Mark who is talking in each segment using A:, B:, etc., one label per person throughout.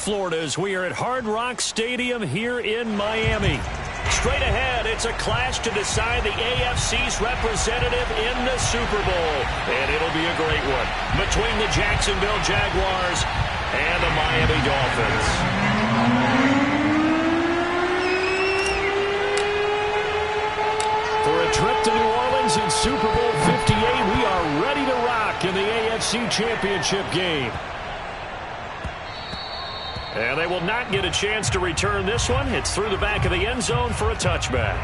A: Florida as we are at Hard Rock Stadium here in Miami. Straight ahead, it's a clash to decide the AFC's representative in the Super Bowl. And it'll be a great one between the Jacksonville Jaguars and the Miami Dolphins. For a trip to New Orleans in Super Bowl 58, we are ready to rock in the AFC Championship game. And they will not get a chance to return this one. It's through the back of the end zone for a touchback.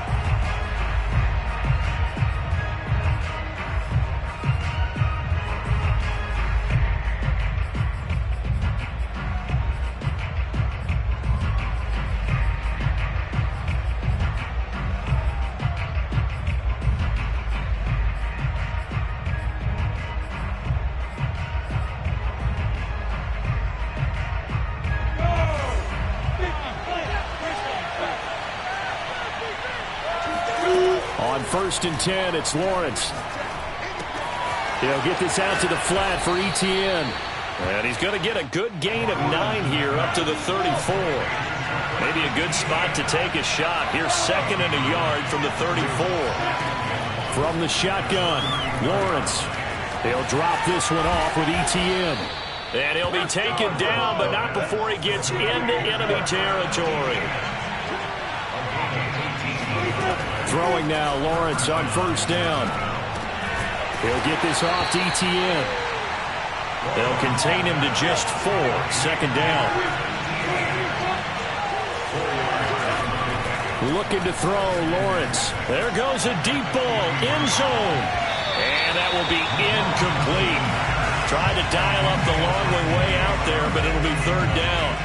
A: First and 10, it's Lawrence. He'll get this out to the flat for Etienne. And he's going to get a good gain of 9 here up to the 34. Maybe a good spot to take a shot. Here's second and a yard from the 34. From the shotgun, Lawrence. He'll drop this one off with Etienne. And he'll be taken down, but not before he gets into enemy territory. Throwing now, Lawrence on first down. He'll get this off to Etienne. They'll contain him to just 4. Second down. Looking to throw, Lawrence. There goes a deep ball, end zone. And that will be incomplete. Tried to dial up the long way out there, but it'll be third down.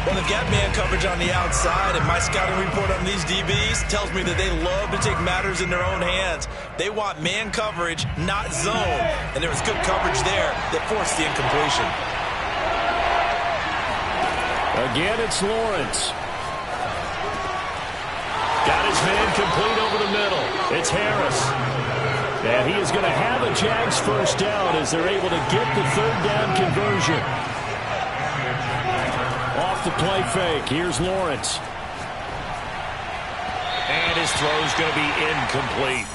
B: Well, they've got man coverage on the outside, and my scouting report on these DBs tells me that they love to take matters in their own hands. They want man coverage, not zone. And there was good coverage there that forced the incompletion.
A: Again, it's Lawrence. Got his man complete over the middle. It's Harris. And he is going to have a Jags first down as they're able to get the third down conversion. Off the play fake. Here's Lawrence. And his throw's going to be incomplete.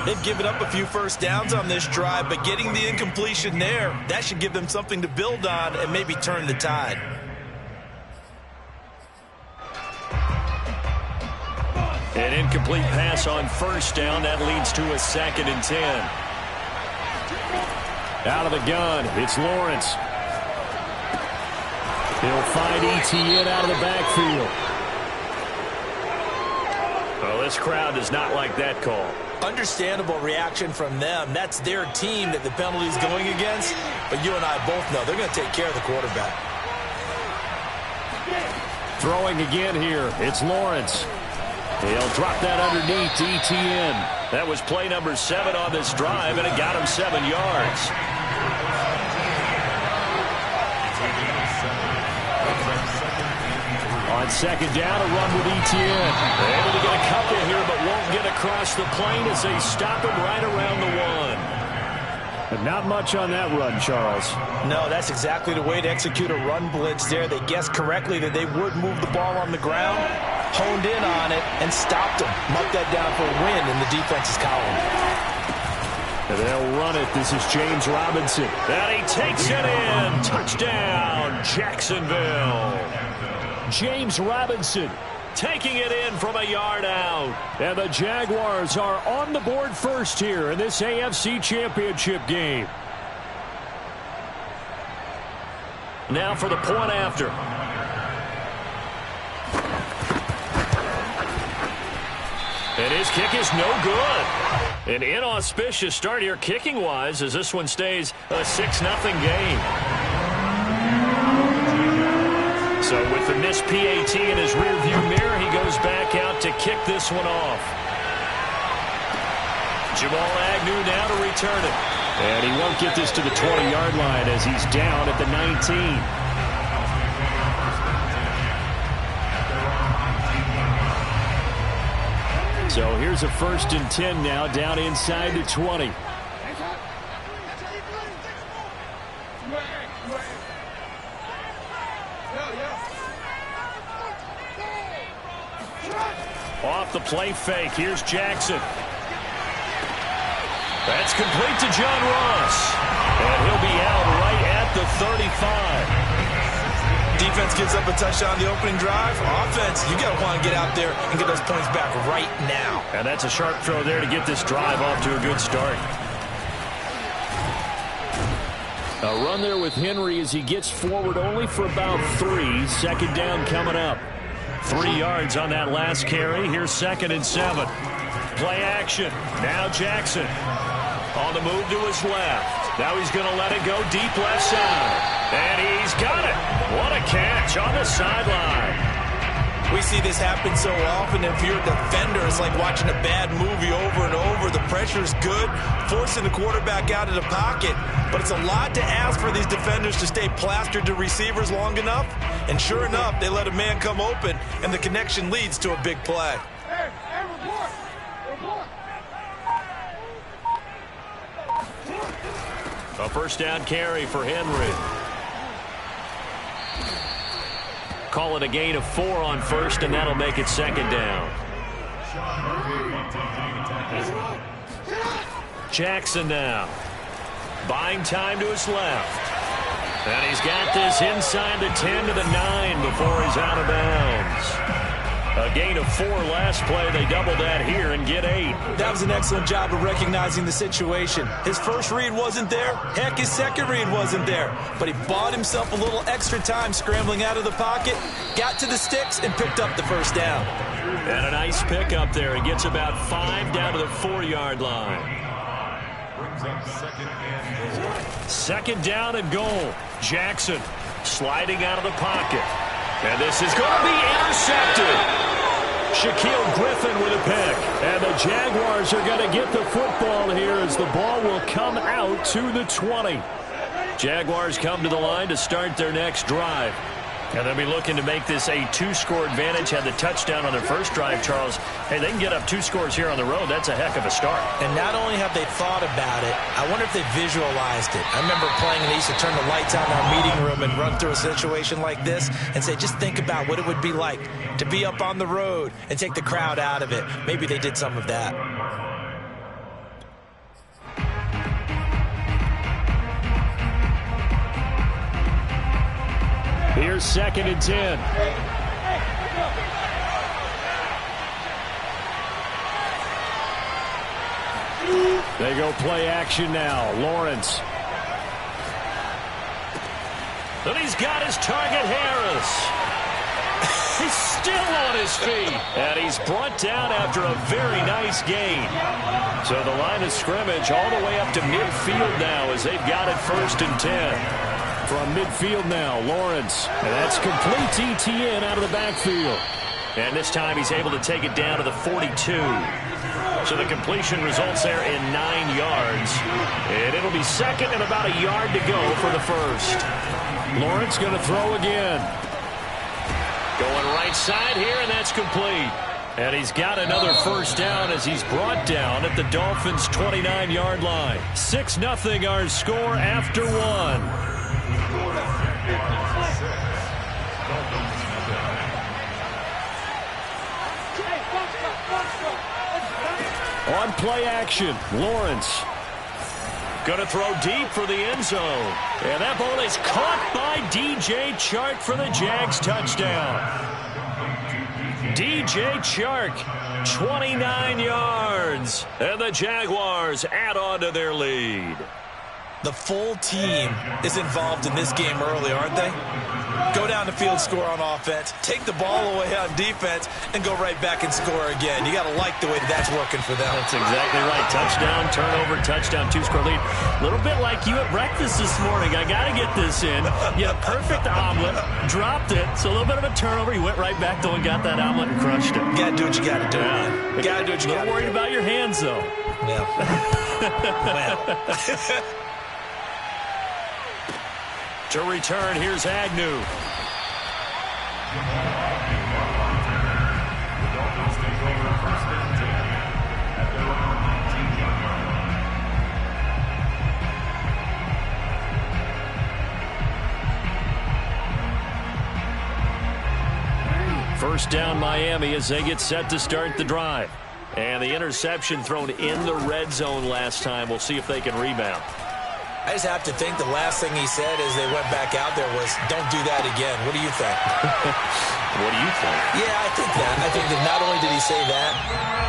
B: They've given up a few first downs on this drive, but getting the incompletion there, that should give them something to build on and maybe turn the tide.
A: An incomplete pass on first down. That leads to a 2nd and 10. Out of the gun, it's Lawrence. He'll find Etienne out of the backfield. Well, this crowd does not like that call.
B: Understandable reaction from them. That's their team that the penalty's going against. But you and I both know they're going to take care of the quarterback.
A: Throwing again here. It's Lawrence. He'll drop that underneath to Etienne. That was play number 7 on this drive, and it got him 7 yards. On second down, a run with Etienne. They're able to get a couple here, but won't get across the plane as they stop him right around the 1. But not much on that run, Charles.
B: No, that's exactly the way to execute a run blitz there. They guessed correctly that they would move the ball on the ground, honed in on it, and stopped him. Marked that down for a win in the defense's column.
A: And they'll run it. This is James Robinson. And he takes it in. Touchdown, Jacksonville. James Robinson taking it in from a yard out. And the Jaguars are on the board first here in this AFC Championship game. Now for the point after. And his kick is no good. An inauspicious start here kicking-wise as this one stays a 6-0 game. So with the missed PAT in his rearview mirror, he goes back out to kick this one off. Jamal Agnew now to return it. And he won't get this to the 20-yard line as he's down at the 19. So here's a 1st and 10 now, down inside the 20. Off the play fake. Here's Jackson. That's complete to John Ross. And he'll be out right at the 35.
B: Defense gives up a touchdown on the opening drive. Offense, you got to want to get out there and get those points back right now.
A: And that's a sharp throw there to get this drive off to a good start. A run there with Henry as he gets forward only for about 3. Second down coming up. 3 yards on that last carry. Here's 2nd and 7. Play action. Now Jackson on the move to his left. Now he's going to let it go deep left side. And he's got it. What a catch on the sideline.
B: We see this happen so often. If you're a defender, it's like watching a bad movie over and over. The pressure's good, forcing the quarterback out of the pocket. But it's a lot to ask for these defenders to stay plastered to receivers long enough. And sure enough, they let a man come open, and the connection leads to a big play.
A: A first down carry for Henry. Call it a gain of 4 on first, and that'll make it 2nd down. Jackson now. Buying time to his left. And he's got this inside the 10 to the 9 before he's out of bounds. A gain of 4 last play. They double that here and get 8.
B: That was an excellent job of recognizing the situation. His first read wasn't there. Heck, his second read wasn't there. But he bought himself a little extra time scrambling out of the pocket, got to the sticks, and picked up the first down.
A: And a nice pick up there. He gets about 5 down to the 4-yard line. 2nd down and goal. Jackson sliding out of the pocket. And this is going to be intercepted. Shaquille Griffin with a pick. And the Jaguars are going to get the football here as the ball will come out to the 20. Jaguars come to the line to start their next drive. And they'll be looking to make this a 2-score advantage. Had the touchdown on their first drive, Charles. Hey, they can get up 2 scores here on the road. That's a heck of a start.
B: And not only have they thought about it, I wonder if they visualized it. I remember playing and they used to turn the lights on in our meeting room and run through a situation like this and say, just think about what it would be like to be up on the road and take the crowd out of it. Maybe they did some of that.
A: Here's 2nd and 10. They go play action now. Lawrence. And he's got his target, Harris. He's still on his feet. And he's brought down after a very nice gain. So the line of scrimmage all the way up to midfield now as they've got it 1st and 10. From midfield now, Lawrence. And that's complete to Etienne out of the backfield. And this time he's able to take it down to the 42. So the completion results there in 9 yards. And it'll be 2nd and about a yard to go for the first. Lawrence going to throw again. Going right side here, and that's complete. And he's got another first down as he's brought down at the Dolphins' 29-yard line. 6-0 our score after 1. On play action, Lawrence going to throw deep for the end zone. And that ball is caught by DJ Chark for the Jags touchdown. DJ Chark, 29 yards. And the Jaguars add on to their lead.
B: The full team is involved in this game early, aren't they? Go down the field, score on offense, take the ball away on defense, and go right back and score again. You got to like the way that's working for them.
A: That's exactly right. Touchdown, turnover, touchdown, 2-score lead. A little bit like you at breakfast this morning. I got to get this in. You had a perfect omelet, dropped it, so a little bit of a turnover. You went right back, though, and got that omelet and crushed it.
B: You got to do what you got to do. Yeah. Got to do what you got to do.
A: A little worried about your hands, though.
B: Yeah. Well.
A: To return, here's Agnew. First down Miami as they get set to start the drive. And the interception thrown in the red zone last time. We'll see if they can rebound.
B: I just have to think the last thing he said as they went back out there was, don't do that again. What do you think?
A: What do you think?
B: Yeah, I think that. I think that not only did he say that,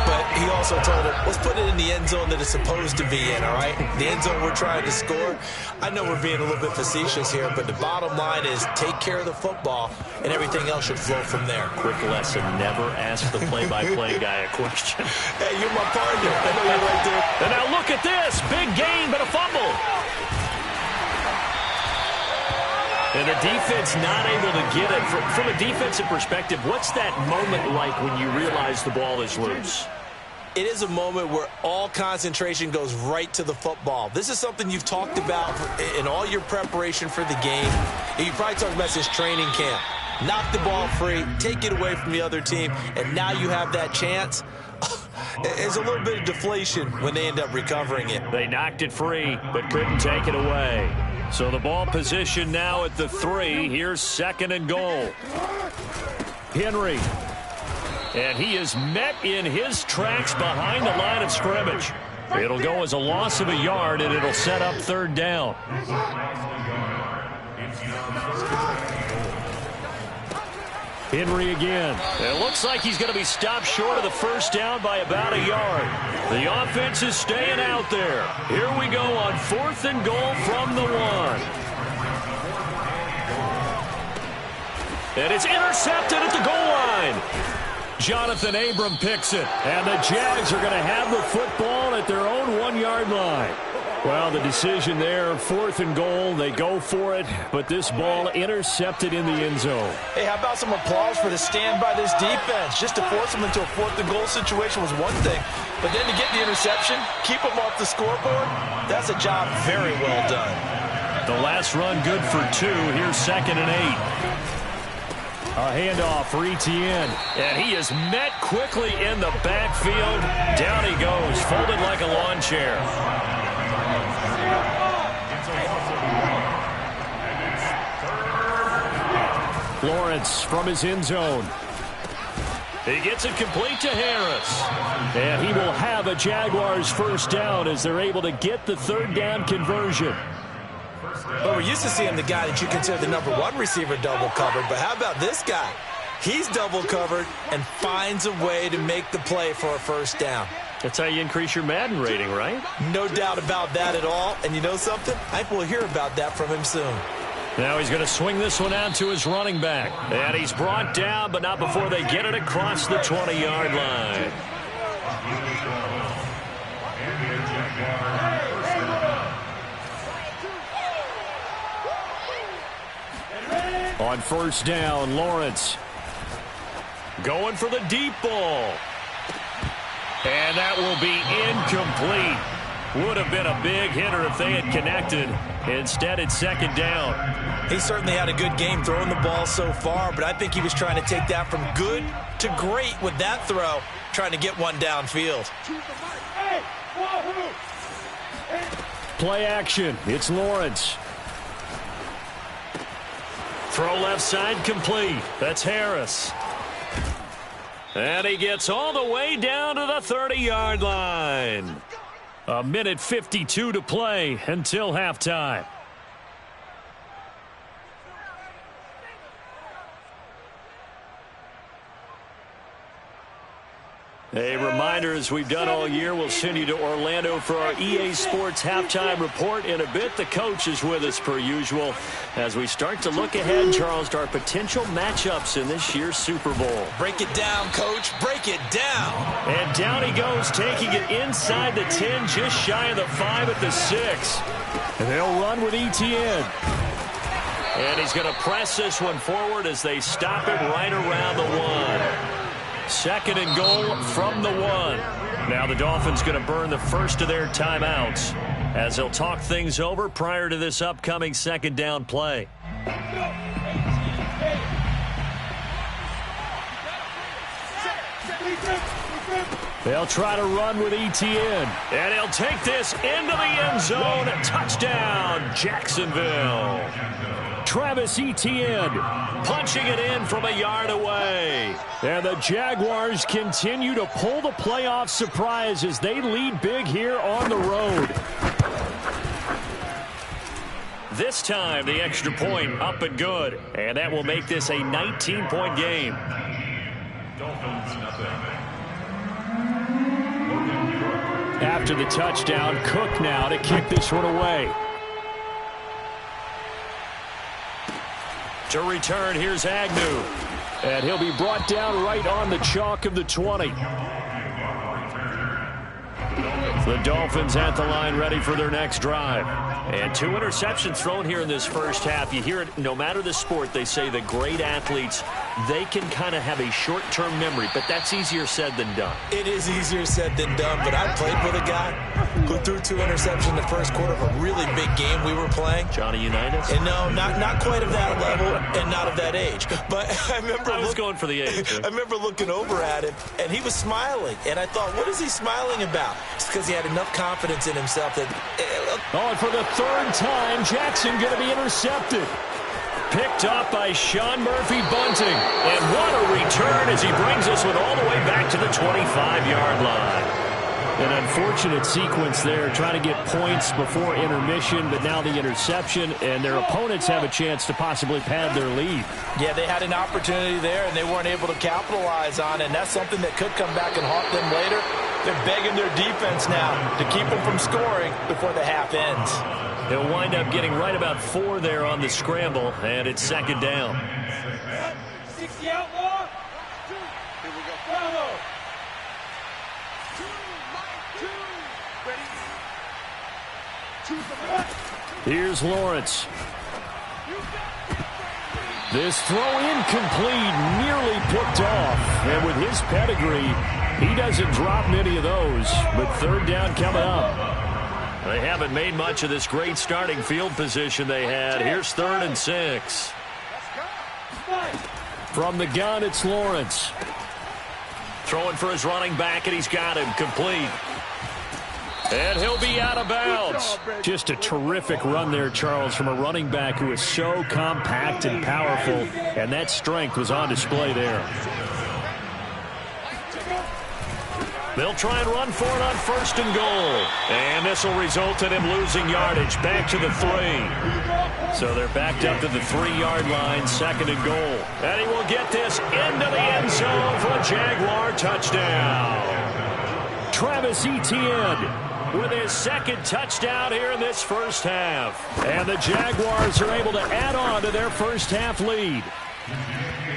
B: but he also told him, let's put it in the end zone that it's supposed to be in, all right? The end zone we're trying to score. I know we're being a little bit facetious here, but the bottom line is take care of the football, and everything else should flow from there.
A: Quick lesson, never ask the play-by-play guy a question.
B: Hey, you're my partner. I know you're right there.
A: And now look at this. Big gain, but a fumble. And the defense not able to get it. From a defensive perspective, what's that moment like when you realize the ball is loose?
B: It is a moment where all concentration goes right to the football. This is something you've talked about in all your preparation for the game. You probably talked about since training camp. Knock the ball free, take it away from the other team, and now you have that chance. There's a little bit of deflation when they end up recovering it.
A: They knocked it free, but couldn't take it away. So the ball position now at the 3. Here's 2nd and goal. Henry. And he is met in his tracks behind the line of scrimmage. It'll go as a loss of a yard, and it'll set up 3rd down. Henry again. It looks like he's going to be stopped short of the 1st down by about a yard. The offense is staying out there. Here we go on 4th and goal from the 1. And it's intercepted at the goal line. Jonathan Abram picks it. And the Jags are going to have the football at their own 1-yard line. Well, the decision there, 4th and goal, they go for it, but this ball intercepted in the end zone.
B: Hey, how about some applause for the stand by this defense? Just to force them into a 4th and goal situation was one thing, but then to get the interception, keep them off the scoreboard, that's a job very well done.
A: The last run good for 2. Here's 2nd and 8. A handoff for Etienne, and he is met quickly in the backfield. Down he goes, folded like a lawn chair. Lawrence from his end zone. He gets it complete to Harris. And he will have a Jaguars 1st down as they're able to get the 3rd down conversion.
B: Well, we're used to seeing the guy that you consider the number 1 receiver double covered, but how about this guy? He's double covered and finds a way to make the play for a 1st down.
A: That's how you increase your Madden rating, right?
B: No doubt about that at all. And you know something? I think we'll hear about that from him soon.
A: Now he's going to swing this one out to his running back. And he's brought down, but not before they get it across the 20-yard line. On 1st down, Lawrence going for the deep ball. And that will be incomplete. Would have been a big hitter if they had connected. Instead, it's 2nd down.
B: He certainly had a good game throwing the ball so far, but I think he was trying to take that from good to great with that throw, trying to get one downfield.
A: Play action. It's Lawrence. Throw left side complete. That's Harris. And he gets all the way down to the 30-yard line. 1:52 to play until halftime. A reminder, as we've done all year, we'll send you to Orlando for our EA Sports halftime report in a bit. The coach is with us per usual as we start to look ahead, Charles, to our potential matchups in this year's Super Bowl.
B: Break it down, Coach. Break it down.
A: And down he goes, taking it inside the 10, just shy of the 5 at the 6. And they'll run with Etienne. And he's going to press this one forward as they stop it right around the 1. 2nd and goal from the 1. Now the Dolphins going to burn the first of their timeouts as they'll talk things over prior to this upcoming 2nd down play. They'll try to run with Etienne. And he'll take this into the end zone. Touchdown, Jacksonville. Travis Etienne punching it in from a yard away. And the Jaguars continue to pull the playoff surprise as they lead big here on the road. This time, the extra point up and good. And that will make this a 19-point game. After the touchdown, Cook now to kick this one away. To return, here's Agnew. And he'll be brought down right on the chalk of the 20. The Dolphins at the line ready for their next drive. And 2 interceptions thrown here in this first half. You hear it no matter the sport. They say the great athletes, they can kind of have a short-term memory, but that's easier said than done.
B: It is easier said than done, but I played with a guy who threw 2 interceptions in the first quarter of a really big game we were playing.
A: Johnny Unitas?
B: And no, not quite of that level and not of that age. But I remember
A: I was going for the age.
B: I remember looking over at him, and he was smiling. And I thought, what is he smiling about? It's because he had enough confidence in himself that...
A: Oh, and for the 3rd time, Jackson going to be intercepted. Picked up by Sean Murphy Bunting. And what a return as he brings this one all the way back to the 25-yard line. An unfortunate sequence there, trying to get points before intermission, but now the interception, and their opponents have a chance to possibly pad their lead.
B: Yeah, they had an opportunity there, and they weren't able to capitalize on it, and that's something that could come back and haunt them later. They're begging their defense now to keep them from scoring before the half ends.
A: He'll wind up getting right about 4 there on the scramble, and it's 2nd down.
C: 60 outlaw. Here we go. Bravo.
A: Here's Lawrence. This throw incomplete, nearly picked off. And with his pedigree, he doesn't drop many of those. But 3rd down coming up. They haven't made much of this great starting field position they had. Here's 3rd and 6. From the gun, it's Lawrence. Throwing for his running back, and he's got him complete. And he'll be out of bounds. Just a terrific run there, Charles, from a running back who is so compact and powerful, and that strength was on display there. They'll try and run for it on 1st and goal. And this will result in him losing yardage back to the 3. So they're backed up to the 3-yard line, 2nd and goal. And he will get this into the end zone for a Jaguar touchdown. Travis Etienne with his 2nd touchdown here in this first half. And the Jaguars are able to add on to their first half lead.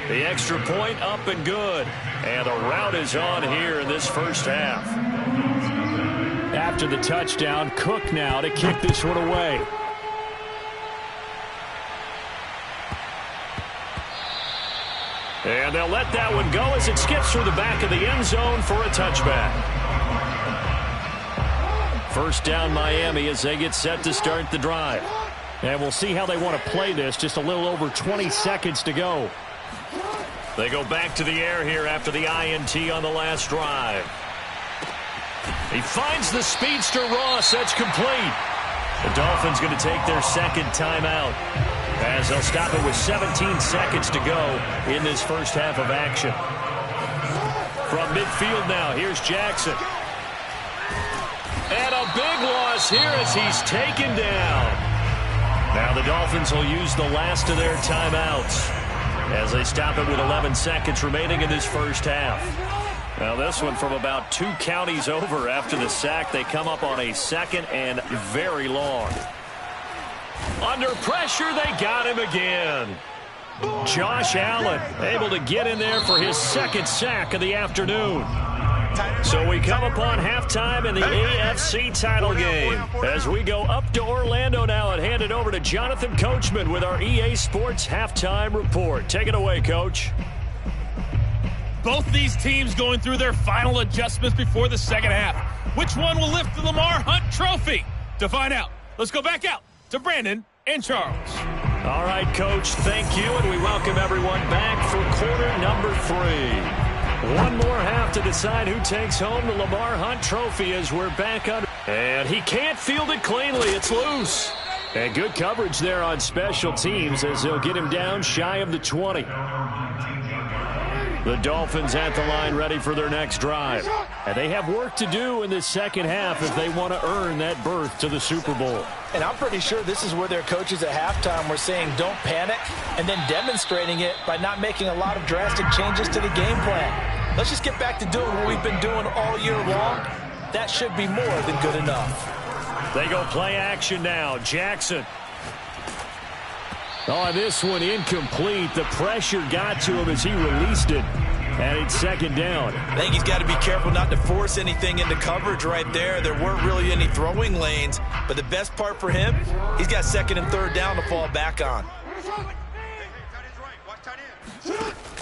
A: The extra point up and good. And the rout is on here in this first half. After the touchdown, Cook now to kick this one away. And they'll let that one go as it skips through the back of the end zone for a touchback. 1st down Miami as they get set to start the drive. And we'll see how they want to play this. Just a little over 20 seconds to go. They go back to the air here after the INT on the last drive. He finds the speedster Ross. That's complete. The Dolphins going to take their 2nd timeout as they'll stop it with 17 seconds to go in this first half of action. From midfield now, here's Jackson. And a big loss here as he's taken down. Now the Dolphins will use the last of their timeouts as they stop it with 11 seconds remaining in this first half. Now this one from about 2 counties over after the sack. They come up on a 2nd and very long. Under pressure, they got him again. Josh Allen able to get in there for his 2nd sack of the afternoon. So we come upon halftime in the AFC title game as we go up to Orlando now and hand it over to Jonathan Coachman with our EA Sports halftime report. Take it away, Coach.
D: Both these teams going through their final adjustments before the 2nd half. Which one will lift the Lamar Hunt Trophy? To find out, let's go back out to Brandon and Charles.
A: All right, Coach, thank you, and we welcome everyone back for quarter number 3. One more half to decide who takes home the Lamar Hunt Trophy as we're back under. And he can't field it cleanly. It's loose. And good coverage there on special teams as they'll get him down shy of the 20. The Dolphins at the line ready for their next drive. And they have work to do in this second half if they want to earn that berth to the Super Bowl.
B: And I'm pretty sure this is where their coaches at halftime were saying don't panic and then demonstrating it by not making a lot of drastic changes to the game plan. Let's just get back to doing what we've been doing all year long. That should be more than good enough.
A: They go play action now. Jackson. Oh, this one incomplete. The pressure got to him as he released it. And it's second down.
B: I think he's got to be careful not to force anything into coverage right there. There weren't really any throwing lanes. But the best part for him, he's got second and third down to fall back on.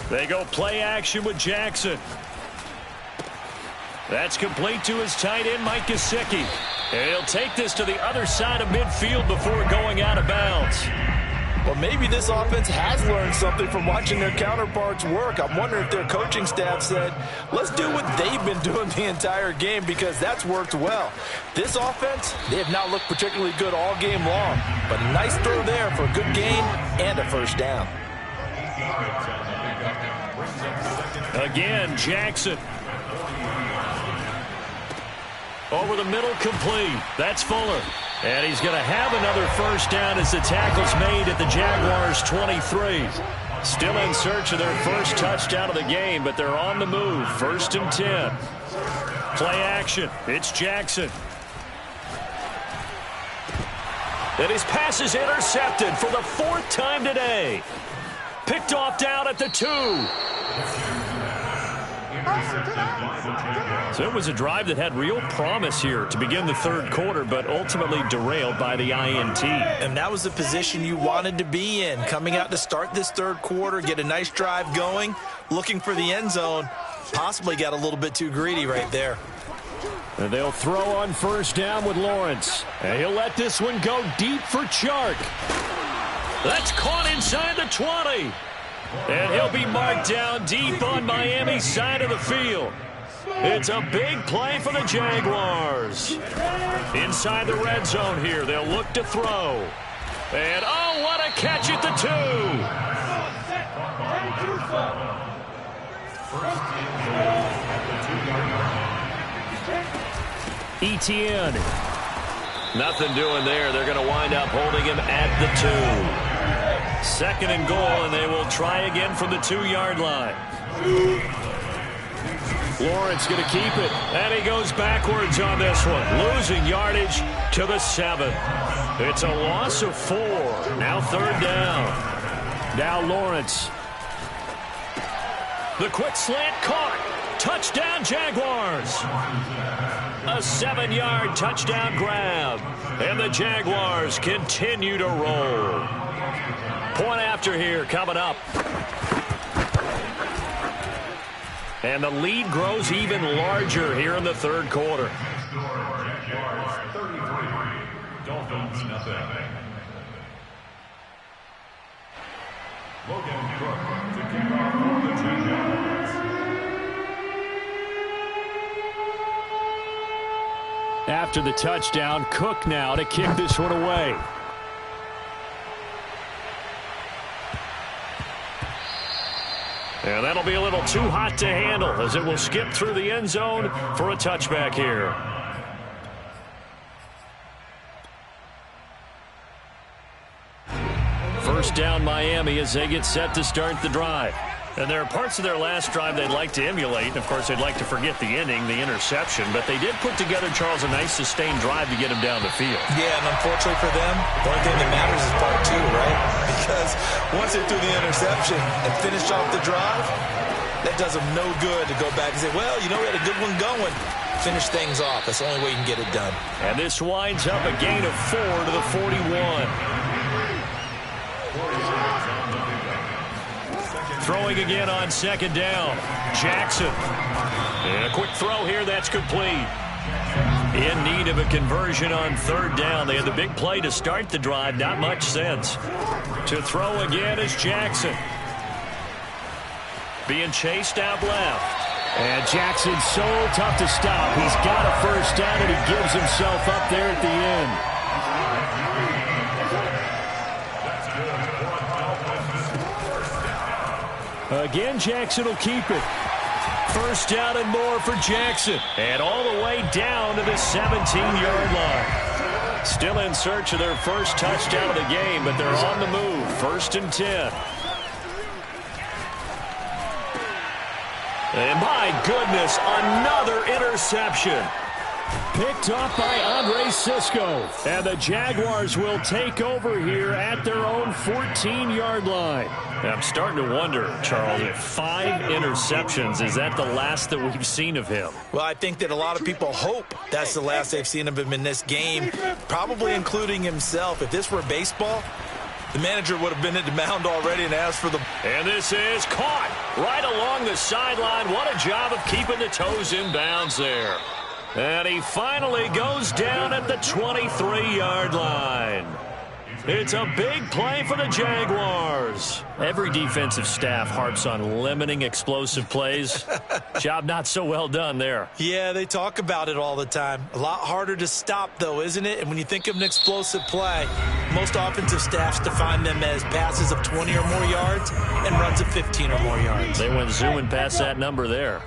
A: They go play action with Jackson. That's complete to his tight end, Mike Gesicki. And he'll take this to the other side of midfield before going out of bounds.
B: Well, maybe this offense has learned something from watching their counterparts work. I'm wondering if their coaching staff said, let's do what they've been doing the entire game because that's worked well. This offense, they have not looked particularly good all game long. But a nice throw there for a good gain and a first down.
A: Again, Jackson. Over the middle, complete. That's Fuller. And he's going to have another first down as the tackle's made at the Jaguars' 23. Still in search of their first touchdown of the game, but they're on the move. First and 10. Play action. It's Jackson. And his pass is intercepted for the fourth time today. Picked off down at the 2. So it was a drive that had real promise here to begin the third quarter, but ultimately derailed by the INT.
B: And that was the position you wanted to be in, coming out to start this third quarter, get a nice drive going, looking for the end zone. Possibly got a little bit too greedy right there.
A: And they'll throw on first down with Lawrence. And he'll let this one go deep for Chark. That's caught inside the 20. And he'll be marked down deep on Miami's side of the field. It's a big play for the Jaguars. Inside the red zone here, they'll look to throw. And, oh, what a catch at the 2. Etienne. Nothing doing there. They're going to wind up holding him at the 2. Second and goal, and they will try again from the 2-yard line. Lawrence going to keep it, and he goes backwards on this one, losing yardage to the 7. It's a loss of 4. Now third down. Now Lawrence. The quick slant caught. Touchdown, Jaguars. A 7-yard touchdown grab, and the Jaguars continue to roll. Point after here coming up. And the lead grows even larger here in the third quarter. After the touchdown, Cook now to kick this one away. And that'll be a little too hot to handle as it will skip through the end zone for a touchback here. First down Miami as they get set to start the drive. And there are parts of their last drive they'd like to emulate. And, of course, they'd like to forget the inning, the interception. But they did put together, Charles, a nice sustained drive to get him down the field.
B: Yeah, and unfortunately for them, the only thing that matters is part 2, right? Because once they threw the interception and finished off the drive, that does them no good to go back and say, well, you know, we had a good one going. Finish things off. That's the only way you can get it done.
A: And this winds up a gain of 4 to the 41. Throwing again on second down. Jackson. And a quick throw here. That's complete. In need of a conversion on third down. They had the big play to start the drive. Not much sense. To throw again is Jackson. Being chased out left. And Jackson's so tough to stop. He's got a first down, and he gives himself up there at the end. Again, Jackson will keep it. First down and more for Jackson. And all the way down to the 17-yard line. Still in search of their first touchdown of the game, but they're on the move. First and 10. And my goodness, another interception. Picked off by Andre Cisco. And the Jaguars will take over here at their own 14-yard line. I'm starting to wonder, Charles, if 5 interceptions, is that the last that we've seen of him?
B: Well, I think that a lot of people hope that's the last they've seen of him in this game, probably including himself. If this were baseball, the manager would have been at the mound already and asked for the...
A: And this is caught right along the sideline. What a job of keeping the toes in bounds there. And he finally goes down at the 23-yard line. It's a big play for the Jaguars. Every defensive staff harps on limiting explosive plays. Job not so well done there.
B: Yeah, they talk about it all the time. A lot harder to stop, though, isn't it? And when you think of an explosive play, most offensive staffs define them as passes of 20 or more yards and runs of 15 or more yards.
A: They went zooming past that number there.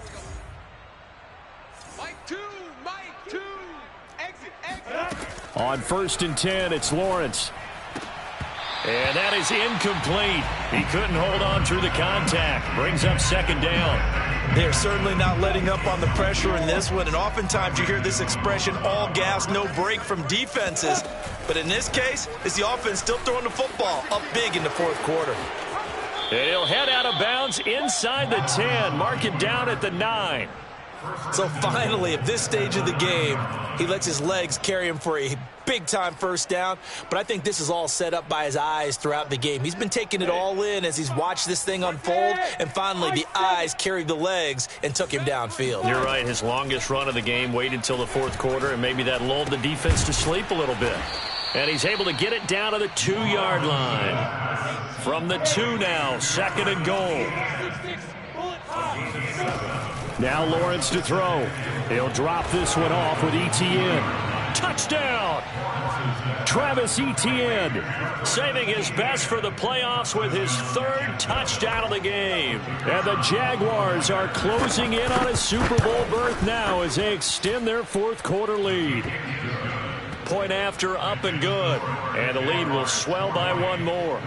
A: On first and 10, it's Lawrence. And that is incomplete. He couldn't hold on through the contact. Brings up second down.
B: They're certainly not letting up on the pressure in this one. And oftentimes you hear this expression, all gas, no break from defenses. But in this case, it's the offense still throwing the football up big in the fourth quarter.
A: And he'll head out of bounds inside the 10. Mark it down at the 9.
B: So finally, at this stage of the game, he lets his legs carry him for a big-time first down. But I think this is all set up by his eyes throughout the game. He's been taking it all in as he's watched this thing unfold. And finally, the eyes carried the legs and took him downfield.
A: You're right. His longest run of the game waited until the fourth quarter, and maybe that lulled the defense to sleep a little bit. And he's able to get it down to the 2-yard line. From the 2 now, second and goal. Now Lawrence to throw. He'll drop this one off with Etienne. Touchdown! Travis Etienne saving his best for the playoffs with his 3rd touchdown of the game. And the Jaguars are closing in on a Super Bowl berth now as they extend their fourth quarter lead. Point after, up and good. And the lead will swell by 1 more.